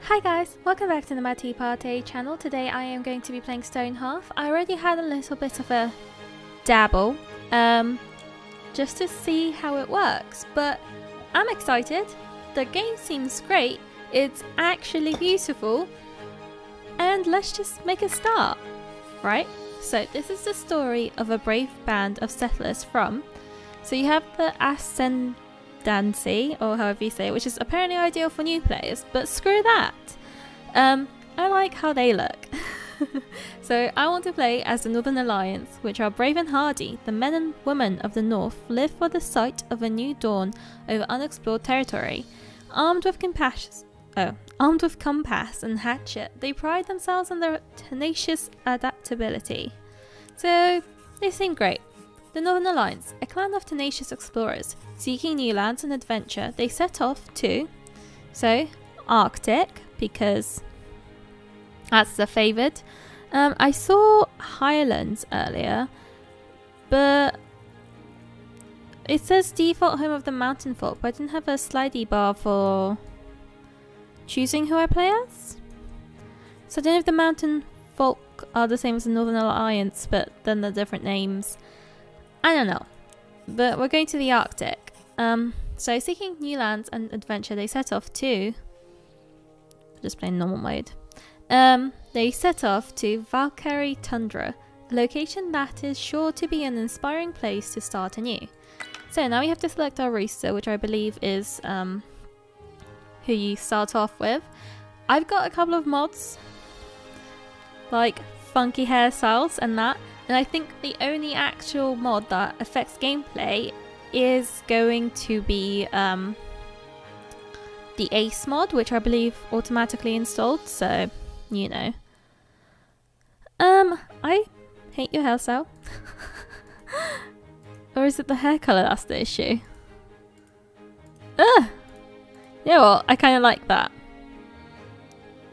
Hi guys, welcome back to the MadTeaPartaayy channel. Today I am going to be playing Stonehearth. I already had a little bit of a dabble, just to see how it works, but I'm excited. The game seems great, it's actually beautiful, and let's just make a start, right? So this is the story of a brave band of settlers from, so you have the Ascendancy, or however you say it, which is apparently ideal for new players, but screw that. I like how they look. So I want to play as the Northern Alliance, which are brave and hardy. The men and women of the North live for the sight of a new dawn over unexplored territory. Armed with compass and hatchet, they pride themselves on their tenacious adaptability. So they seem great. The Northern Alliance, a clan of tenacious explorers seeking new lands and adventure. They set off to, Arctic, because that's the favoured. I saw Highlands earlier, but it says default home of the mountain folk, but I didn't have a slidey bar for choosing who I play as. So I don't know if the mountain folk are the same as the Northern Alliance, but then they're different names. I don't know, but we're going to the Arctic. So seeking new lands and adventure, they set off to, just playing normal mode. They set off to Valkyrie Tundra, a location that is sure to be an inspiring place to start anew. So now we have to select our rooster, which I believe is who you start off with. I've got a couple of mods, like funky hairstyles and that. And I think the only actual mod that affects gameplay is going to be the Ace mod, which I believe automatically installed, so you know. I hate your hairstyle. Or is it the hair colour that's the issue? Ugh! You know what? I kind of like that.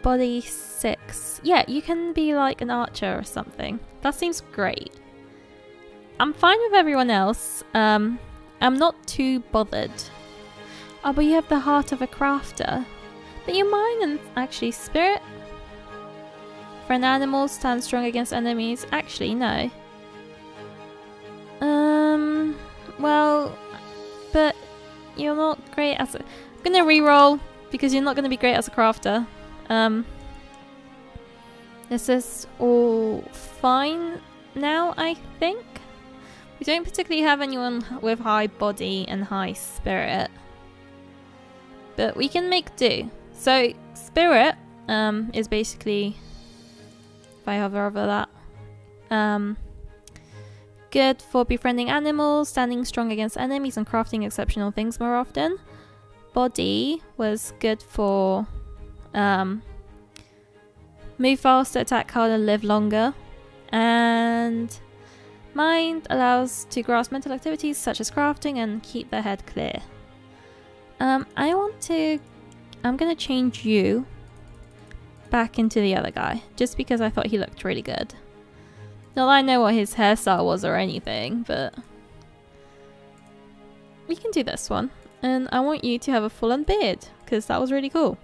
Body 6. Yeah, you can be like an archer or something. That seems great. I'm fine with everyone else. I'm not too bothered. Oh, but you have the heart of a crafter. But your mind and actually spirit. For an animal, stand strong against enemies. Actually, no. Well, but you're not great as a... I'm gonna reroll because you're not gonna be great as a crafter. This is all fine now, I think. We don't particularly have anyone with high body and high spirit, but we can make do. So spirit is basically, if I hover over that, good for befriending animals, standing strong against enemies, and crafting exceptional things more often. Body was good for move faster, attack harder, live longer. And mind allows to grasp mental activities such as crafting and keep their head clear. I'm gonna change you back into the other guy, just because I thought he looked really good. Not that I know what his hairstyle was or anything, but we can do this one. And I want you to have a full-on beard, because that was really cool.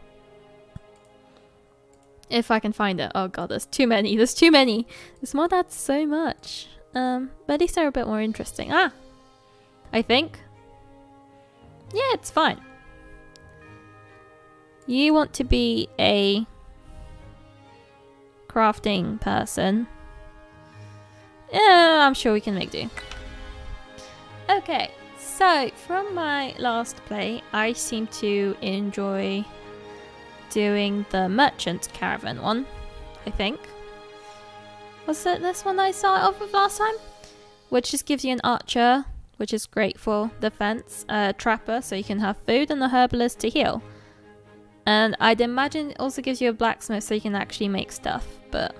If I can find it. Oh god, there's too many. There's too many. This mod adds so much. But at least they're a bit more interesting. I think. Yeah, it's fine. You want to be a crafting person. Yeah, I'm sure we can make do. Okay, so from my last play, I seem to enjoy doing the merchant caravan one, I think. Was it this one I started off with last time? Which just gives you an archer, which is great for defense, a trapper so you can have food, and a herbalist to heal. And I'd imagine it also gives you a blacksmith so you can actually make stuff, but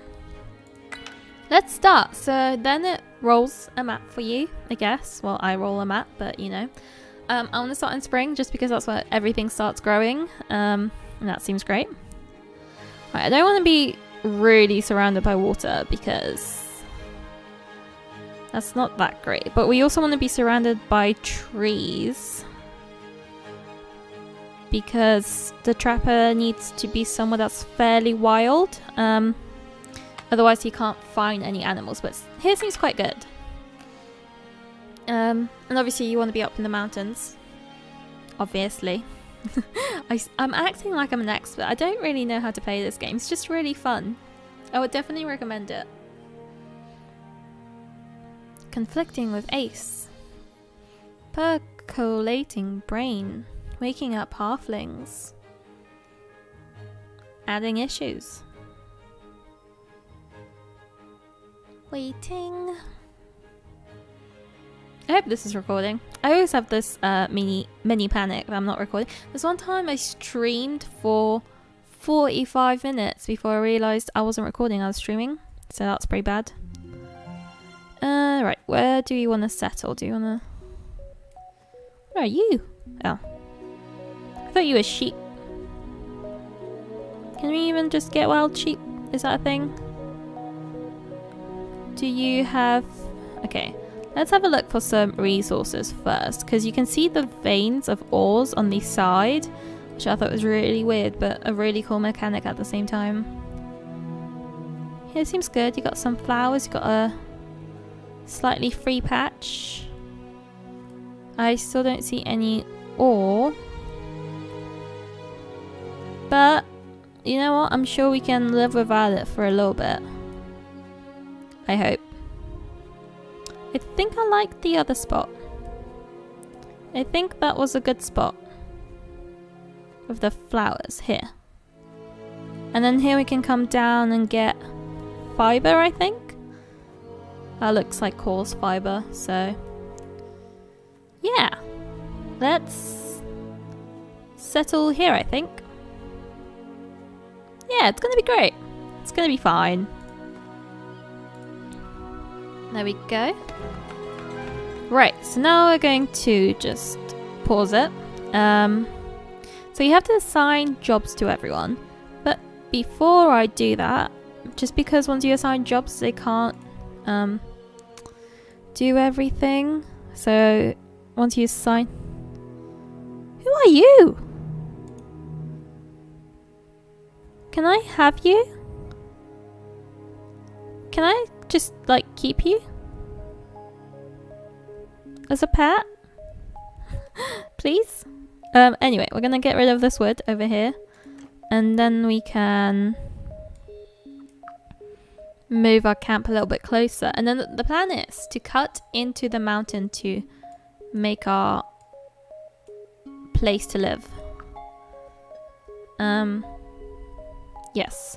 let's start. So then it rolls a map for you, I guess. Well, I roll a map, but you know. I want to start in spring just because that's where everything starts growing. And that seems great. Right, I don't want to be really surrounded by water because that's not that great. But we also want to be surrounded by trees because the trapper needs to be somewhere that's fairly wild. Otherwise he can't find any animals, but here seems quite good. And obviously you want to be up in the mountains. Obviously. I'm acting like I'm an expert. I don't really know how to play this game. It's just really fun. I would definitely recommend it. Conflicting with Ace. Percolating brain. Waking up halflings. Adding issues. Waiting. I hope this is recording. I always have this mini panic that I'm not recording. There's one time I streamed for 45 minutes before I realised I wasn't recording, I was streaming. So that's pretty bad. Right, where do you want to settle? Do you want to... Where are you? Oh. I thought you were sheep. Can we even just get wild sheep? Is that a thing? Do you have... Okay. Let's have a look for some resources first, because you can see the veins of ores on the side, which I thought was really weird, but a really cool mechanic at the same time. Here seems good. You got some flowers, you got a slightly free patch. I still don't see any ore. But, you know what? I'm sure we can live without it for a little bit. I hope. I think I like the other spot. I think that was a good spot. With the flowers here. And then here we can come down and get fiber, I think. That looks like coarse fiber, so... Yeah. Let's settle here, I think. Yeah, it's gonna be great. It's gonna be fine. There we go. Right, so now we're going to just pause it. So you have to assign jobs to everyone. But before I do that, just because once you assign jobs, they can't do everything. So once you assign... Who are you? Can I have you? Can I just, like, keep you? As a pet? Please? Anyway, we're gonna get rid of this wood over here. And then we can move our camp a little bit closer. And then the plan is to cut into the mountain to make our place to live. Yes.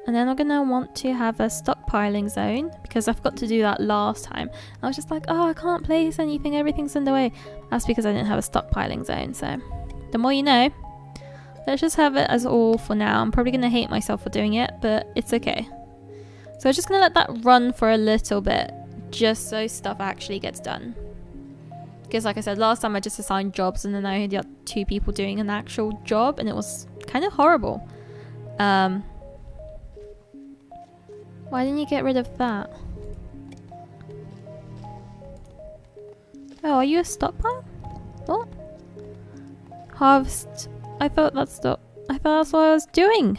And then we're gonna want to have a stockpiling zone, because I forgot to do that last time. I was just like, oh, I can't place anything, everything's in the way. That's because I didn't have a stockpiling zone, so the more you know. Let's just have it as all for now. I'm probably gonna hate myself for doing it, but it's okay. So I'm just gonna let that run for a little bit, just so stuff actually gets done. Because like I said, last time I just assigned jobs and then I only had 2 people doing an actual job, and it was kind of horrible. Why didn't you get rid of that? Oh, are you a stockpile? What? Harvest. I thought that's what I was doing.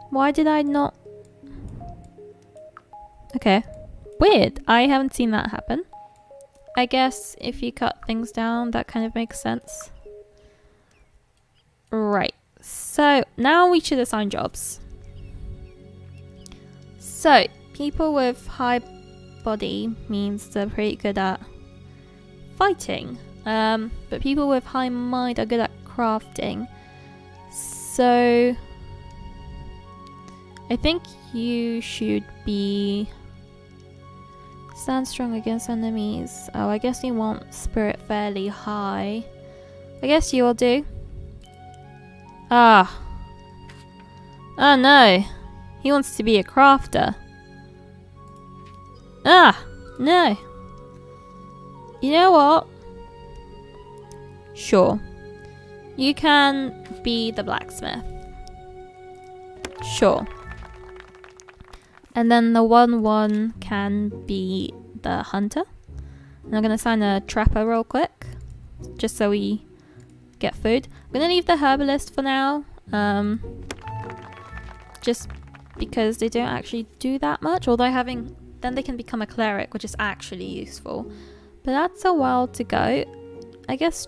Why did I not? Okay. Weird. I haven't seen that happen. I guess if you cut things down, that kind of makes sense. Right. So, now we should assign jobs. So, people with high body means they're pretty good at fighting. But people with high mind are good at crafting. So, I think you should be... Stand strong against enemies. Oh, I guess you want spirit fairly high. I guess you will do. Ah. Oh no. He wants to be a crafter. Ah. No. You know what? Sure. You can be the blacksmith. Sure. And then the 1-1 can be the hunter. And I'm going to assign a trapper real quick. just so we get food. I'm gonna leave the herbalist for now, just because they don't actually do that much, although then they can become a cleric, which is actually useful. But that's a while to go. I guess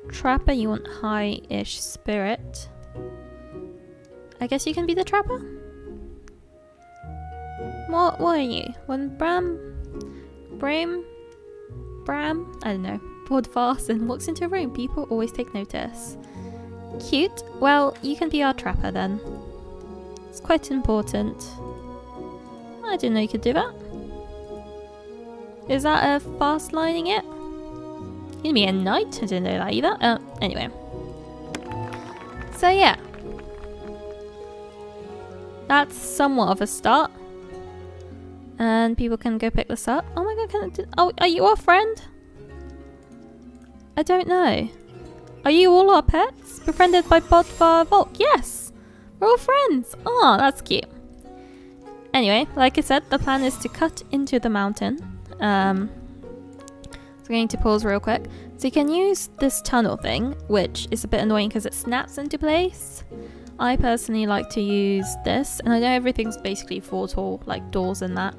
trapper, you want high-ish spirit. I guess you can be the trapper? What are you? When Bram, I don't know, bored fast and walks into a room, people always take notice. Cute. Well, you can be our trapper then. It's quite important. I didn't know you could do that. Is that a fast lining it? You can be a knight? I didn't know that either. Anyway. So yeah. That's somewhat of a start. And people can go pick this up. Oh my god, oh, are you our friend? I don't know. Are you all our pets? Befriended by Bodvar Volk? Yes! We're all friends! Oh, that's cute. Anyway, like I said, the plan is to cut into the mountain. So I'm going to pause real quick. So you can use this tunnel thing, which is a bit annoying because it snaps into place. I personally like to use this, and I know everything's basically 4 tall, like doors and that,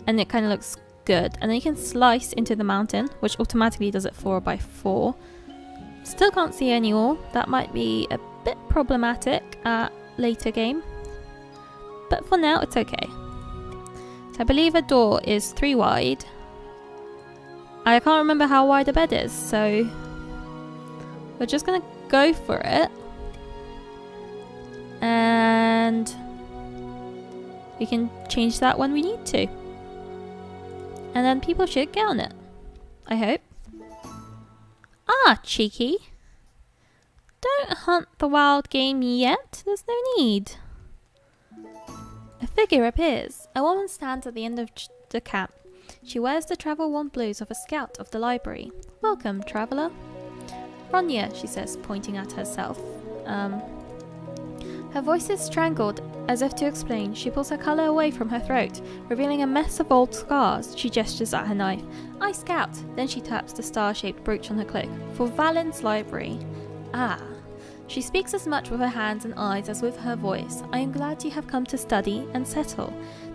and it kind of looks good. And then you can slice into the mountain, which automatically does it 4x4. Still can't see any ore. That might be a bit problematic at later game, but for now it's okay. So I believe a door is 3 wide. I can't remember how wide a bed is, so we're just gonna go for it. And we can change that when we need to. And then people should get on it. I hope. Ah, cheeky. Don't hunt the wild game yet. There's no need. A figure appears. A woman stands at the end of the camp. She wears the travel-worn blues of a scout of the library. Welcome, traveller. Ronya, she says, pointing at herself. Her voice is strangled, as if to explain. She pulls her colour away from her throat, revealing a mess of old scars. She gestures at her knife. I scout. Then she taps the star-shaped brooch on her cloak. For Valen's library. Ah. She speaks as much with her hands and eyes as with her voice. I am glad you have come to study and settle.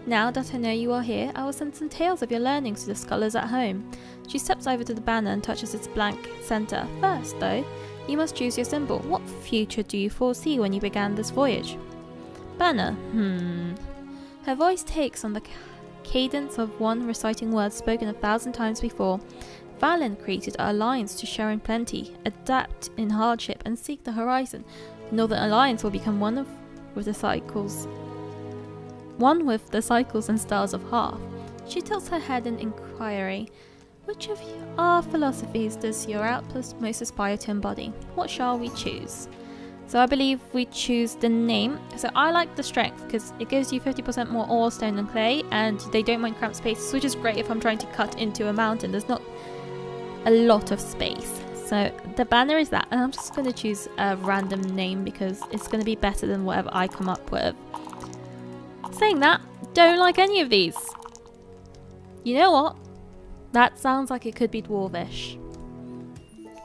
Now that I know you are here, I will send some tales of your learnings to the scholars at home. She steps over to the banner and touches its blank centre. First, though, you must choose your symbol. What future do you foresee when you began this voyage? Banner. Her voice takes on the cadence of one reciting words spoken 1,000 times before. Valen created an alliance to share in plenty, adapt in hardship, and seek the horizon. The Northern Alliance will become one with the cycles and stars of half. She tilts her head in inquiry. Which of our philosophies does your outpost most aspire to embody? What shall we choose? So I believe we choose the name. So I like the strength because it gives you 50% more ore, stone and clay, and they don't mind cramped spaces, which is great if I'm trying to cut into a mountain. There's not a lot of space. So the banner is that, and I'm just going to choose a random name because it's going to be better than whatever I come up with. Saying that, don't like any of these. You know what? That sounds like it could be dwarvish.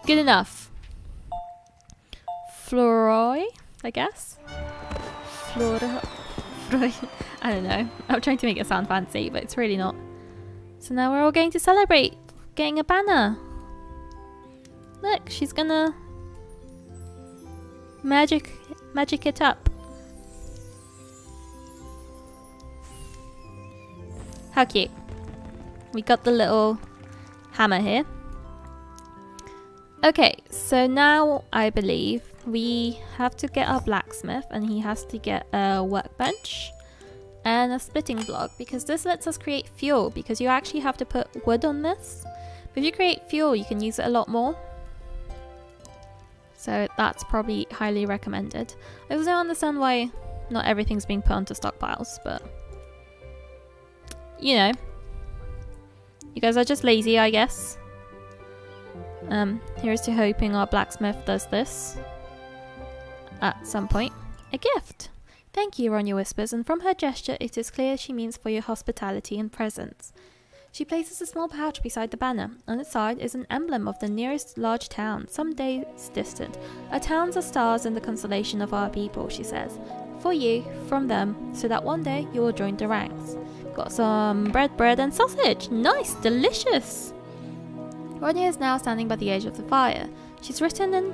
Good enough. Floroy, I guess. Floroy. I don't know. I'm trying to make it sound fancy, but it's really not. So now we're all going to celebrate getting a banner. Look, she's gonna magic it up. How cute. We got the little hammer here. Okay, so now I believe we have to get our blacksmith, and he has to get a workbench and a splitting block, because this lets us create fuel, because you actually have to put wood on this. But if you create fuel, you can use it a lot more. So that's probably highly recommended. I also don't understand why not everything's being put onto stockpiles, but you know. You guys are just lazy, I guess. Here's to hoping our blacksmith does this at some point. A gift! Thank you, Ronya whispers, and from her gesture it is clear she means for your hospitality and presence. She places a small pouch beside the banner. On its side is an emblem of the nearest large town, some days distant. Our towns are stars in the constellation of our people, she says. For you, from them, so that one day you will join the ranks. Got some bread and sausage. Nice, delicious. Rodney is now standing by the edge of the fire. She's written the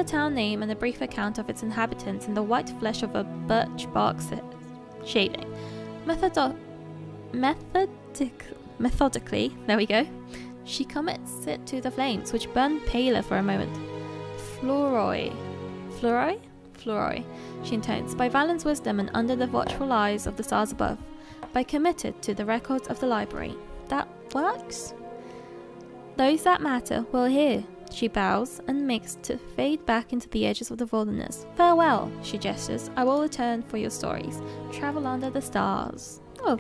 town name and a brief account of its inhabitants in the white flesh of a birch bark shaving. Methodically, there we go, she commits it to the flames, which burn paler for a moment. Floroi, she intones, by Valen's wisdom and under the watchful eyes of the stars above, by committed to the records of the library. That works? Those that matter will hear. She bows and makes to fade back into the edges of the wilderness. Farewell, she gestures. I will return for your stories. Travel under the stars. Oh,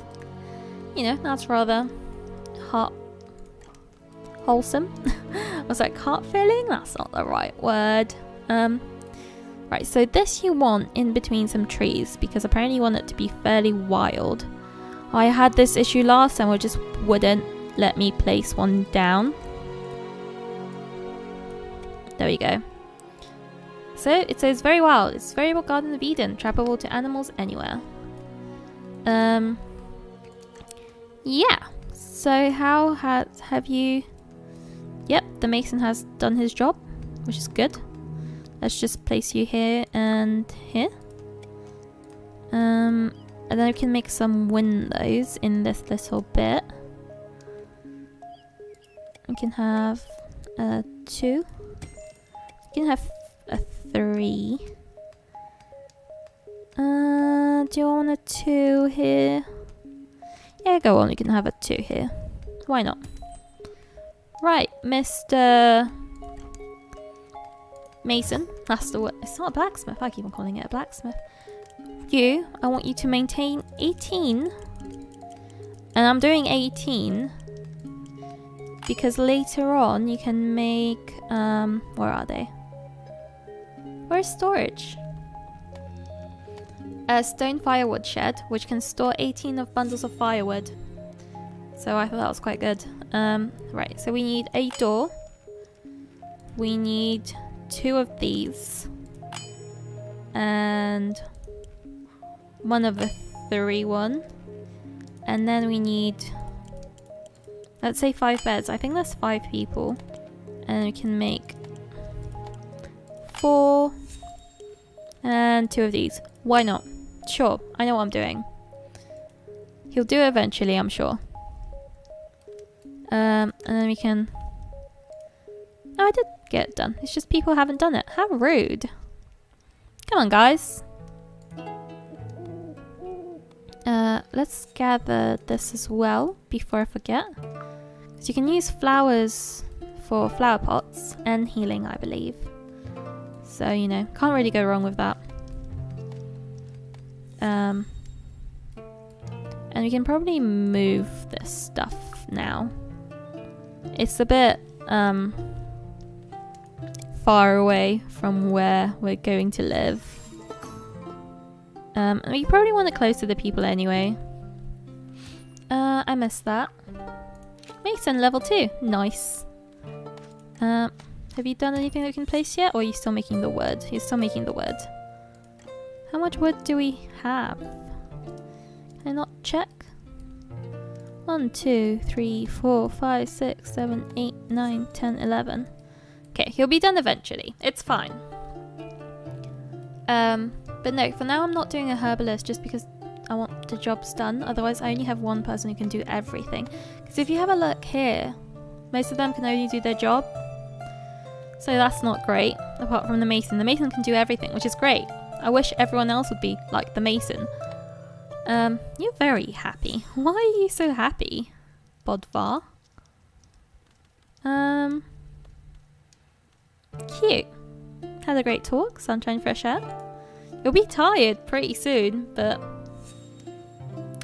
you know, that's rather wholesome. I was like, heart-filling? That's not the right word. Right, so this you want in between some trees, because apparently you want it to be fairly wild. I had this issue last time where it just wouldn't let me place one down. There we go. So it says very wild. It's very well Garden of Eden, trappable to animals anywhere. Yeah. So how have you? Yep, the mason has done his job, which is good. Let's just place you here and here. And then we can make some windows in this little bit. We can have 2. We can have a 3. Do you want a 2 here? Yeah, go on. We can have a 2 here. Why not? Right, Mr. Mason. That's the word. It's not a blacksmith. I keep on calling it a blacksmith. I want you to maintain 18. And I'm doing 18 because later on you can make where are they? Where's storage? A stone firewood shed which can store 18 of bundles of firewood. So I thought that was quite good. Right, so we need a door. We need 2 of these. And one of the 3 one. And then we need, let's say 5 beds. I think that's 5 people. And we can make 4 and 2 of these. Why not? Sure, I know what I'm doing. He'll do it eventually, I'm sure. And then we can... Oh, I did get it done. It's just people haven't done it. How rude. Come on, guys. Let's gather this as well before I forget. Because you can use flowers for flower pots and healing, I believe. So, you know, can't really go wrong with that. And we can probably move this stuff now. It's a bit far away from where we're going to live. And we probably want it close to the people anyway. I missed that. Mason, level 2. Nice. Have you done anything that we can place yet? Or are you still making the wood? You're still making the wood. How much wood do we have? Can I not check? 1, 2, 3, 4, 5, 6, 7, 8, 9, 10, 11. Okay, he'll be done eventually. It's fine. But no, for now I'm not doing a herbalist just because I want the jobs done. Otherwise, I only have one person who can do everything. Because if you have a look here, most of them can only do their job. So that's not great, apart from the mason. The mason can do everything, which is great. I wish everyone else would be like the mason. You're very happy. Why are you so happy, Bodvar? Cute. Had a great talk, sunshine, fresh air. You'll be tired pretty soon, but...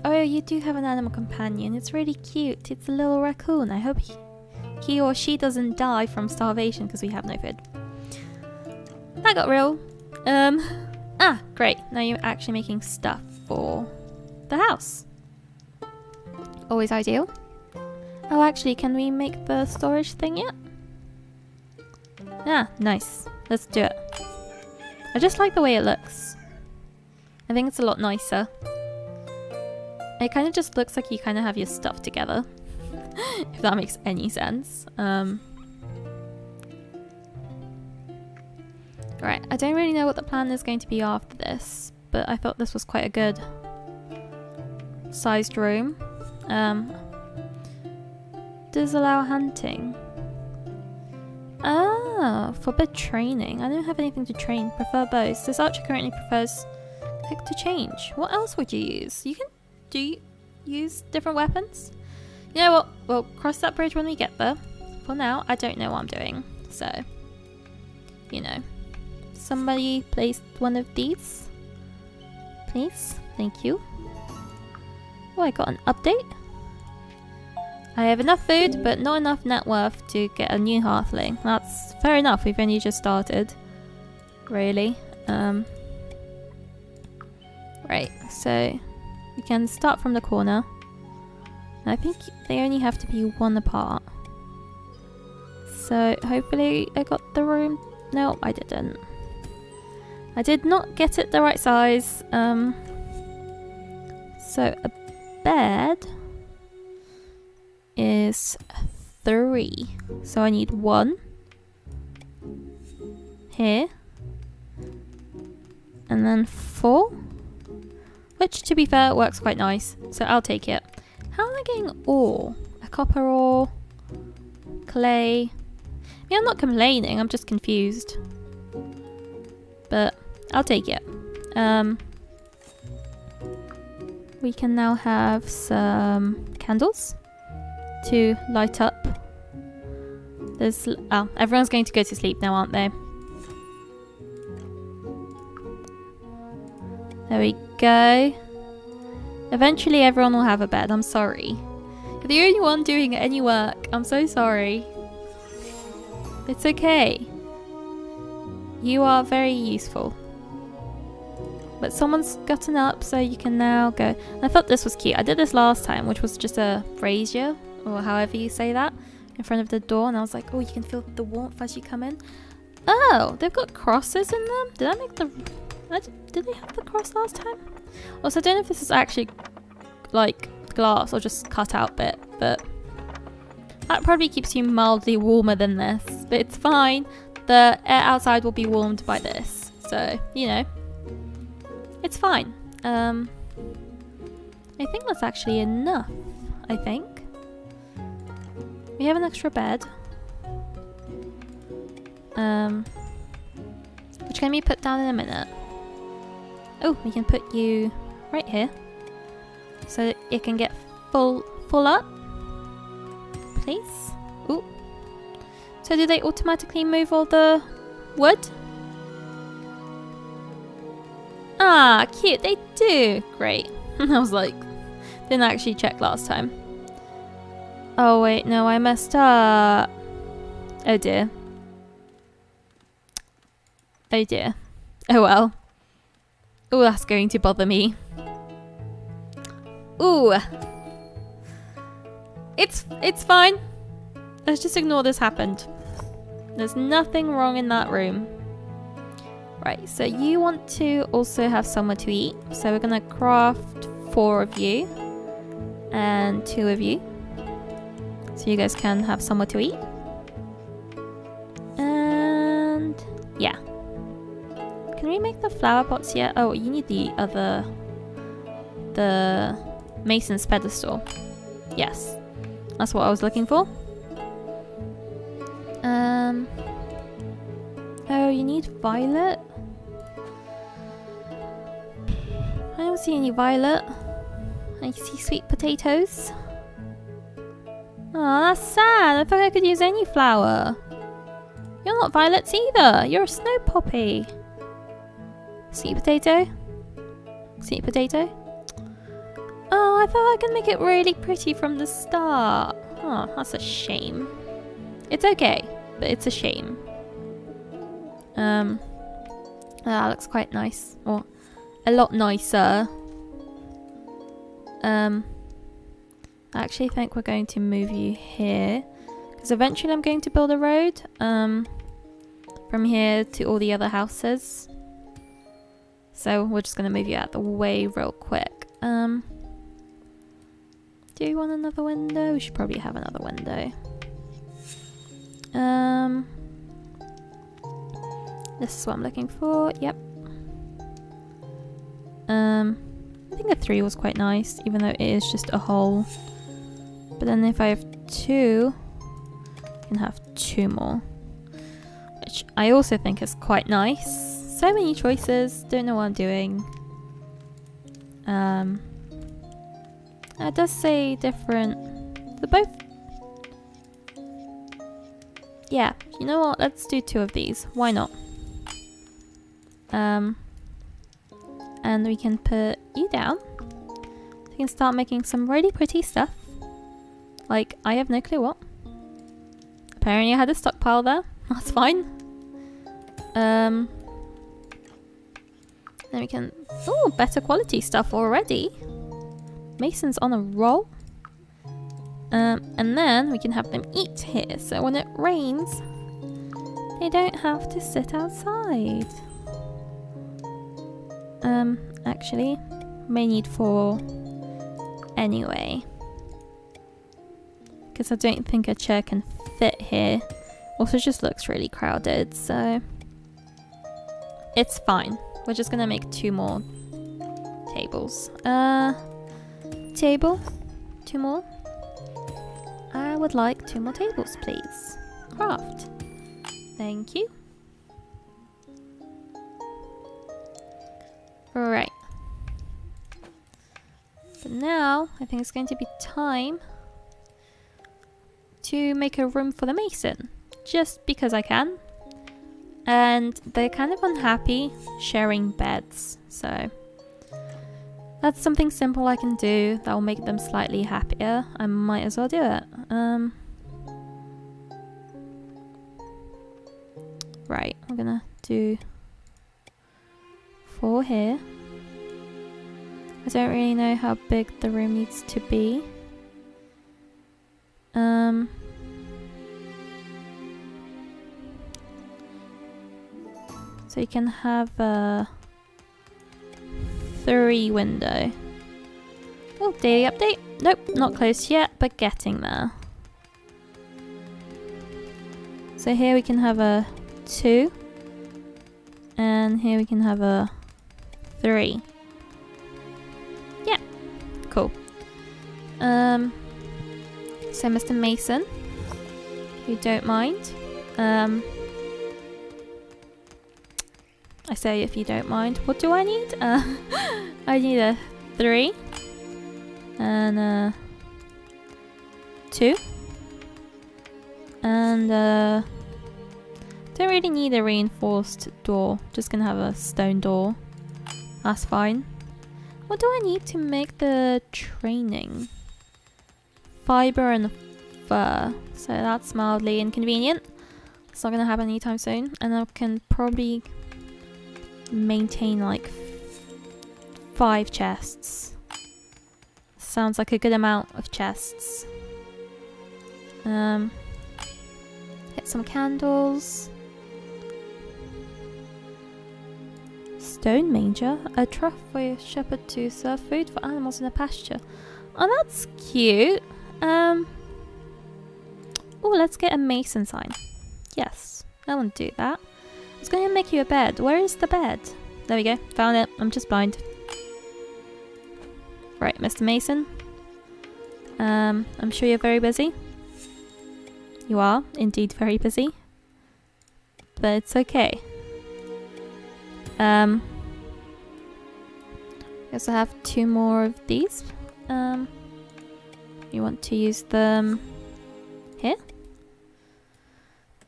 Oh, you do have an animal companion. It's really cute. It's a little raccoon. I hope he or she doesn't die from starvation because we have no food. That got real. Great. Now you're actually making stuff for the house. Always ideal. Oh, actually, can we make the storage thing yet? Yeah, nice. Let's do it. I just like the way it looks. I think it's a lot nicer. It kind of just looks like you kind of have your stuff together. If that makes any sense. Right, I don't really know what the plan is going to be after this, but I thought this was quite a good sized room. Does allow hunting. Ah, forbid training. I don't have anything to train. Prefer bows. This archer currently prefers click to change. What else would you use? Do you use different weapons? You know what? We'll cross that bridge when we get there. For now, I don't know what I'm doing. So, you know. Somebody placed one of these. Please. Thank you. Oh, I got an update. I have enough food, but not enough net worth to get a new halfling. That's fair enough. We've only just started. Really. Right, so we can start from the corner. And I think they only have to be one apart. So hopefully I got the room. No, I didn't. I did not get it the right size. So a bed is 3. So I need 1 here. And then 4. Which, to be fair, works quite nice. So I'll take it. How am I getting ore? A copper ore? Clay? Yeah, I'm not complaining. I'm just confused. But I'll take it. We can now have some candles to light up. Everyone's going to go to sleep now, aren't they? There we go. Eventually everyone will have a bed. I'm sorry. You're the only one doing any work. I'm so sorry. It's okay. You are very useful. But someone's gotten up, so you can now go. I thought this was cute. I did this last time, which was just a brazier, or however you say that, in front of the door. And I was like, oh, you can feel the warmth as you come in. Oh, they've got crosses in them? Did I make the... Did they have the cross last time? Also, I don't know if this is actually like glass or just cut out bit, but that probably keeps you mildly warmer than this. But it's fine. The air outside will be warmed by this. So, you know, it's fine. I think that's actually enough, I think. We have an extra bed. Which can be put down in a minute. Oh, we can put you right here. So that it can get full up. Please. Ooh. So do they automatically move all the wood? Ah, cute. They do. Great. I was like, didn't actually check last time. Oh wait, no, I messed up. Oh dear. Oh dear. Oh well. Oh, that's going to bother me. Ooh. It's fine. Let's just ignore this happened. There's nothing wrong in that room. Right, so you want to also have somewhere to eat. So we're gonna craft 4 of you. And 2 of you. So you guys can have somewhere to eat. And yeah. Can we make the flower pots yet? Oh, you need the mason's pedestal. Yes. That's what I was looking for. Oh, you need violet? I don't see any violet. I see sweet potatoes. Oh, that's sad. I thought I could use any flower. You're not violets either. You're a snow poppy. Sweet potato? Sweet potato? Oh, I thought I could make it really pretty from the start. Oh, that's a shame. It's okay, but it's a shame. That looks quite nice. Or a lot nicer. I actually think we're going to move you here, because eventually I'm going to build a road from here to all the other houses. So we're just going to move you out the way real quick. Do you want another window? We should probably have another window. This is what I'm looking for. Yep. I think a 3 was quite nice, even though it is just a hole. But then if I have 2, I can have 2 more, which I also think is quite nice. So many choices, don't know what I'm doing. It does say different. They're both. Yeah, you know what? Let's do 2 of these. Why not? And we can put you down. So you can start making some really pretty stuff. Like, I have no clue what. Apparently I had a stockpile there. That's fine. Then we can... Oh, better quality stuff already. Mason's on a roll. And then we can have them eat here. So when it rains, they don't have to sit outside. Actually, may need 4 anyway. Because I don't think a chair can fit here. Also, it just looks really crowded, so it's fine. We're just gonna make 2 more tables. Table, 2 more. I would like 2 more tables, please. Craft. Thank you. Right. But now, I think it's going to be time to make a room for the mason. Just because I can. And they're kind of unhappy sharing beds. So that's something simple I can do that will make them slightly happier. I might as well do it. Right, I'm gonna do 4 here. I don't really know how big the room needs to be. So you can have a 3 window. Oh, daily update. Nope, not close yet, but getting there. So here we can have a 2. And here we can have a 3. Yeah, cool. So Mr. Mason, if you don't mind, I say if you don't mind, what do I need? I need a 3 and a 2 and don't really need a reinforced door, just gonna have a stone door. That's fine. What do I need to make the training? Fiber and fur, so that's mildly inconvenient. It's not gonna happen anytime soon, and I can probably maintain like 5 chests. Sounds like a good amount of chests. Get some candles. Stone manger, a trough for a shepherd to serve food for animals in a pasture. Oh, that's cute. Oh, let's get a mason sign. Yes, I want to do that. I was going to make you a bed. Where is the bed? There we go. Found it. I'm just blind. Right, Mr. Mason. I'm sure you're very busy. You are indeed very busy. But it's okay. I also have 2 more of these. You want to use them here?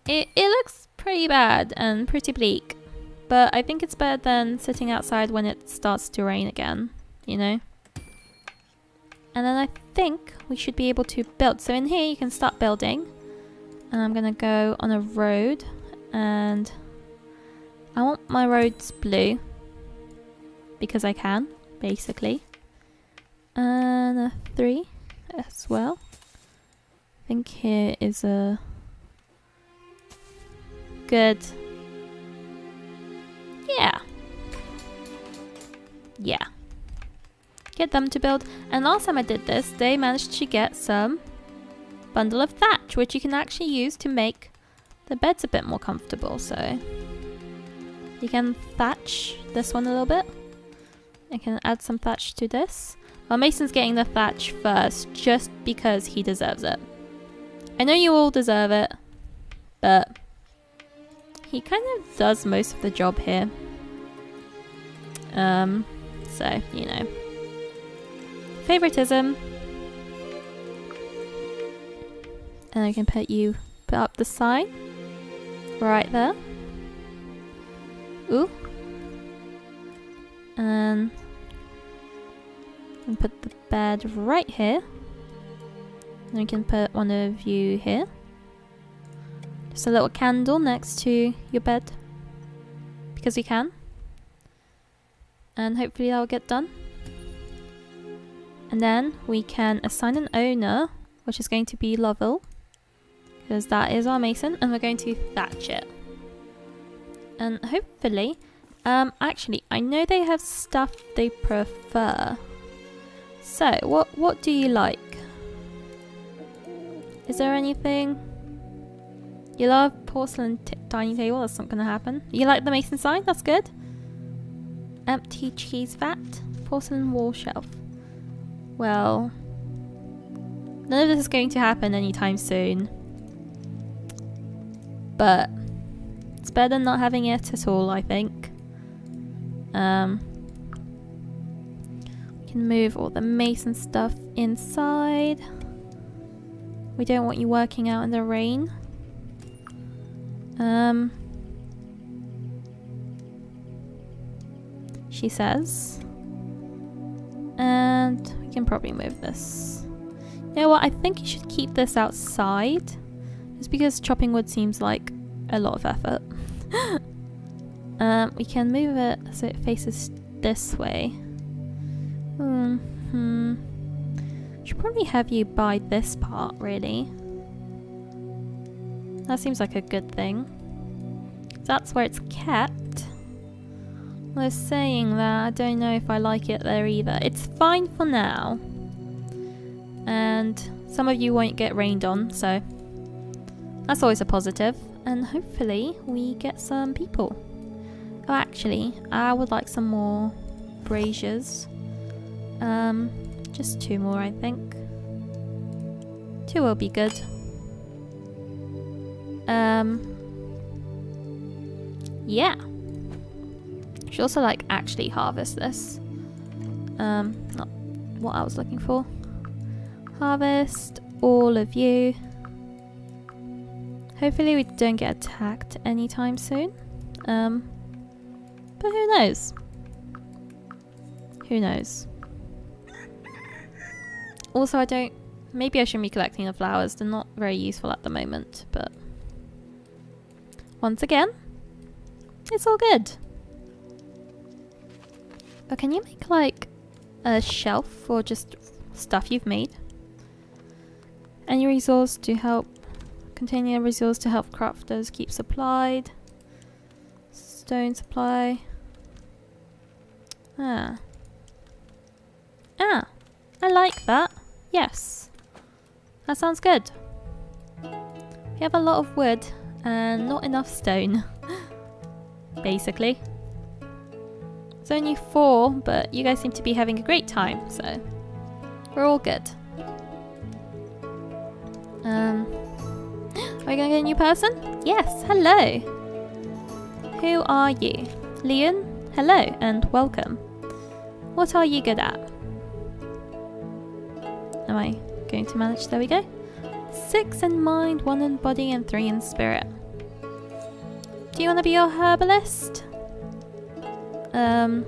It looks pretty bad and pretty bleak, but I think it's better than sitting outside when it starts to rain again, you know? And then I think we should be able to build. So in here you can start building. And I'm gonna go on a road, and I want my roads blue because I can, basically. And a 3 as well. I think here is a good... Yeah. Get them to build. And last time I did this, they managed to get some bundle of thatch, which you can actually use to make the beds a bit more comfortable. So you can thatch this one a little bit. I can add some thatch to this. Well, Mason's getting the thatch first just because he deserves it. I know you all deserve it, but he kind of does most of the job here. So, you know. Favoritism. And I can put up the sign right there. Ooh. And put the bed right here. And we can put one of you here. Just a little candle next to your bed. Because we can. And hopefully that'll get done. And then we can assign an owner, which is going to be Lovell. Because that is our mason. And we're going to thatch it. And hopefully... actually, I know they have stuff they prefer. So, what do you like? Is there anything? You love porcelain dining table? That's not going to happen. You like the mason sign? That's good. Empty cheese vat. Porcelain wall shelf. Well, none of this is going to happen anytime soon. But it's better than not having it at all, I think. We can move all the mason stuff inside. We don't want you working out in the rain. She says. And we can probably move this. You know what? I think you should keep this outside. Just because chopping wood seems like a lot of effort. We can move it so it faces this way. Should probably have you by this part, really. That seems like a good thing. That's where it's kept. Well, saying that, I don't know if I like it there either. It's fine for now. And some of you won't get rained on, so that's always a positive. And hopefully we get some people. Oh, actually, I would like some more braziers. Just 2 more, I think. 2 will be good. Yeah. Should also like actually harvest this. Not what I was looking for. Harvest all of you. Hopefully we don't get attacked anytime soon. But who knows? Who knows? Also, maybe I shouldn't be collecting the flowers. They're not very useful at the moment, but once again, it's all good. But can you make like a shelf for just stuff you've made? Any resource to help, containing a resource to help crafters keep supplied. Stone supply. I like that. Yes. That sounds good. We have a lot of wood and not enough stone. Basically. It's only 4, but you guys seem to be having a great time, so we're all good. Are we gonna get a new person? Yes, hello. Who are you? Leon? Hello and welcome. What are you good at? Am I going to manage? There we go. 6 in mind, 1 in body, and 3 in spirit. Do you want to be your herbalist? I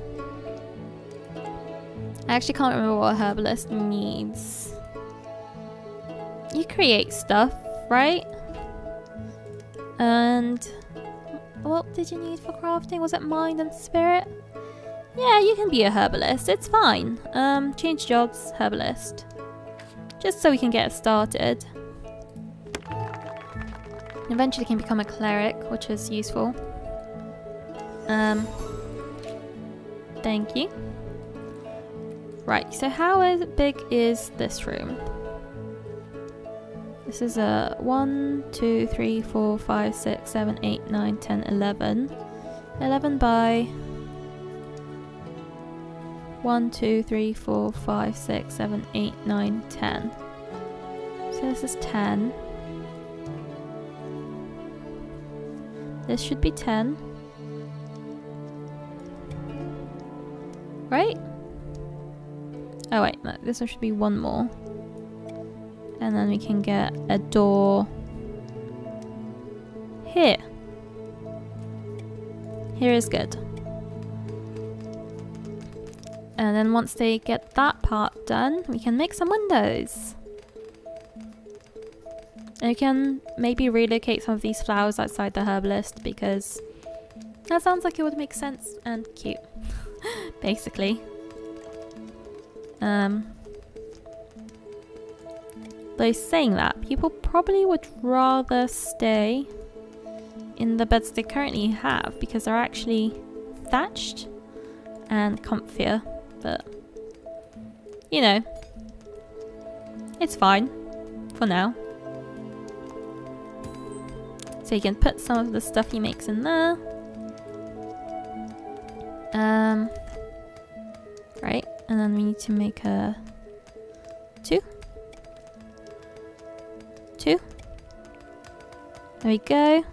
actually can't remember what a herbalist needs. You create stuff, right? And what did you need for crafting? Was it mind and spirit? Yeah, you can be a herbalist. It's fine. Change jobs, herbalist. just so we can get it started. Eventually can become a cleric, which is useful. Thank you. Right, so how big is this room? This is a 1, 2, 3, 4, 5, 6, 7, 8, 9, 10, 11. 11 by 1, 2, 3, 4, 5, 6, 7, 8, 9, 10. So this is 10. This should be 10. Right? Oh wait, no, this one should be one more. And then we can get a door here. Here is good. And then once they get that part done, we can make some windows. And we can maybe relocate some of these flowers outside the herbalist because that sounds like it would make sense and cute. Basically. Though saying that, people probably would rather stay in the beds they currently have because they're actually thatched and comfier. But, you know, it's fine for now. So you can put some of the stuff he makes in there. Right, and then we need to make a 2. There we go.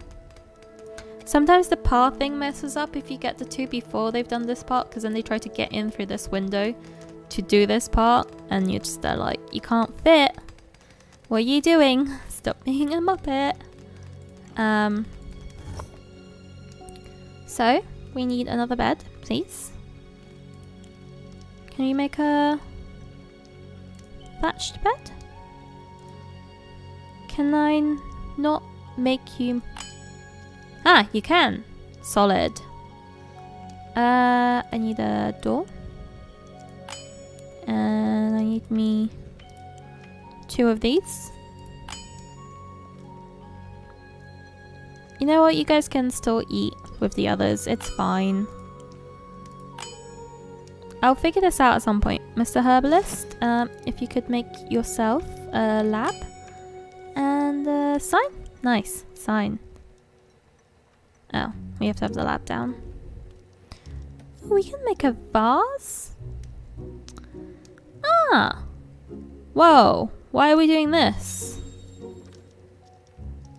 Sometimes the pathing messes up if you get the 2 before they've done this part, because then they try to get in through this window to do this part, and you're just there like, you can't fit. What are you doing? Stop being a muppet. So we need another bed, please. Can you make a thatched bed? Can I not make you... Ah, you can. Solid. I need a door. And I need me 2 of these. You know what? You guys can still eat with the others. It's fine. I'll figure this out at some point. Mr. Herbalist, if you could make yourself a lab. And a sign? Nice. Sign. Oh, we have to have the lab down. We can make a vase? Ah! Whoa, why are we doing this?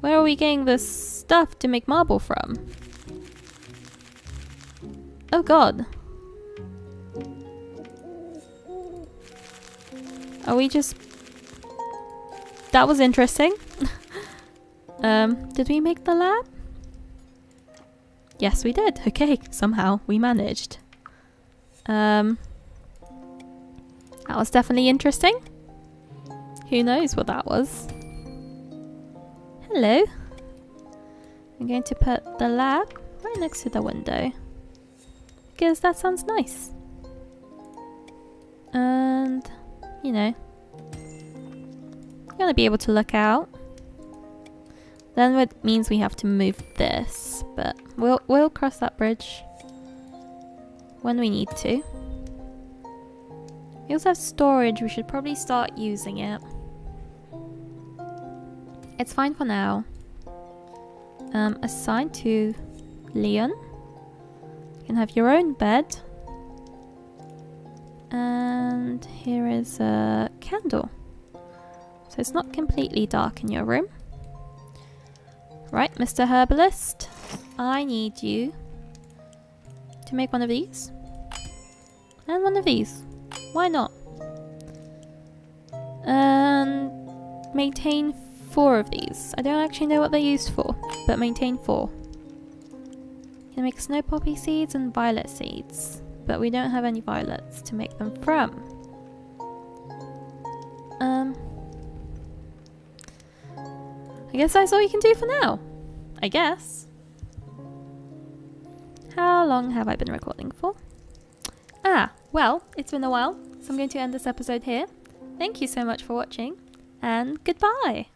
Where are we getting this stuff to make marble from? Oh god. Are we just... That was interesting. Did we make the lab? Yes, we did. Okay, somehow we managed. That was definitely interesting. Who knows what that was? Hello. I'm going to put the lab right next to the window because that sounds nice. And, you know, you're gonna be able to look out. Then it means we have to move this, but we'll cross that bridge when we need to. We also have storage. We should probably start using it. It's fine for now. Assigned to Leon. You can have your own bed. And here is a candle. So it's not completely dark in your room. Right, Mr. Herbalist, I need you to make one of these. And one of these. Why not? And maintain 4 of these. I don't actually know what they're used for, but maintain 4. You can make snow poppy seeds and violet seeds, but we don't have any violets to make them from. I guess that's all you can do for now. I guess. How long have I been recording for? Ah, well, it's been a while, so I'm going to end this episode here. Thank you so much for watching, and goodbye!